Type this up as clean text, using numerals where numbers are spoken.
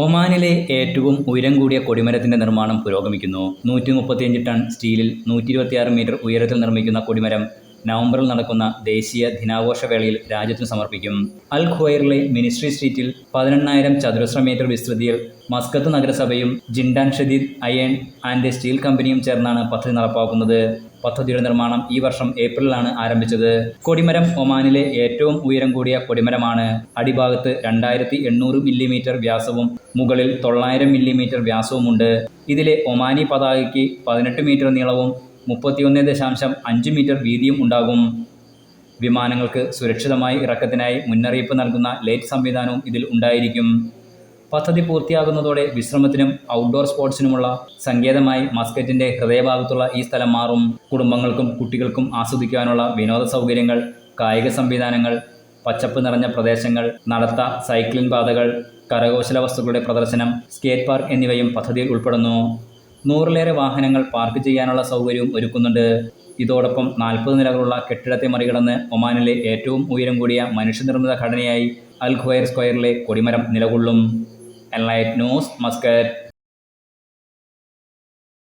ഒമാനിലെ ഏറ്റവും ഉയരം കൂടിയ കൊടിമരത്തിന്റെ നിർമ്മാണം പുരോഗമിക്കുന്നു. 135 ടൺ സ്റ്റീലിൽ 126 മീറ്റർ ഉയരത്തിൽ നിർമ്മിക്കുന്ന കൊടിമരം നവംബറിൽ നടക്കുന്ന ദേശീയ ദിനാഘോഷവേളയിൽ രാജ്യത്തിനു സമർപ്പിക്കും. അൽ ഖുവൈറിലെ മിനിസ്ട്രി സ്ട്രീറ്റിൽ 18,000 ചതുരശ്ര മീറ്റർ വിസ്തൃതിയിൽ മസ്കത്ത് നഗരസഭയും ജിൻഡാൻ ഷദീദ് അയേൺ ആൻഡ് സ്റ്റീൽ കമ്പനിയും ചേർന്നാണ് പദ്ധതി നടപ്പാക്കുന്നത്. പദ്ധതിയുടെ നിർമ്മാണം ഈ വർഷം ഏപ്രിലിലാണ് ആരംഭിച്ചത്. കൊടിമരം ഒമാനിലെ ഏറ്റവും ഉയരം കൂടിയ കൊടിമരമാണ്. അടിഭാഗത്ത് 2800 മില്ലിമീറ്റർ വ്യാസവും മുകളിൽ 900 മില്ലിമീറ്റർ വ്യാസവുമുണ്ട്. ഇതിലെ ഒമാനി പതാകയ്ക്ക് 18 മീറ്റർ നീളവും 31.5 മീറ്റർ വീതിയും ഉണ്ടാകും. വിമാനങ്ങൾക്ക് സുരക്ഷിതമായി ഇറക്കത്തിനായി മുന്നറിയിപ്പ് നൽകുന്ന ലൈറ്റ് സംവിധാനവും ഇതിൽ ഉണ്ടായിരിക്കും. പദ്ധതി പൂർത്തിയാകുന്നതോടെ വിശ്രമത്തിനും ഔട്ട്ഡോർ സ്പോർട്സിനുമുള്ള സങ്കേതമായി മസ്കറ്റിന്റെ ഹൃദയഭാഗത്തുള്ള ഈ സ്ഥലം മാറും. കുടുംബങ്ങൾക്കും കുട്ടികൾക്കും ആസ്വദിക്കാനുള്ള വിനോദ സൗകര്യങ്ങൾ, കായിക സംവിധാനങ്ങൾ, പച്ചപ്പ് നിറഞ്ഞ പ്രദേശങ്ങൾ, നടത്ത, സൈക്ലിംഗ് പാതകൾ, കരകൗശല വസ്തുക്കളുടെ പ്രദർശനം, സ്കേറ്റ് പാർക്ക് എന്നിവയും പദ്ധതിയിൽ ഉൾപ്പെടുന്നു. 100-ലേറെ വാഹനങ്ങൾ പാർക്ക് ചെയ്യാനുള്ള സൗകര്യവും ഒരുക്കുന്നുണ്ട്. ഇതോടൊപ്പം 40 നിലകളുള്ള കെട്ടിടത്തെ മറികടന്ന് ഒമാനിലെ ഏറ്റവും ഉയരം കൂടിയ മനുഷ്യനിർമ്മിത ഘടനയായി അൽ ഖുവൈർ സ്ക്വയറിലെ കൊടിമരം നിലകൊള്ളും. Enlight news, Muscat.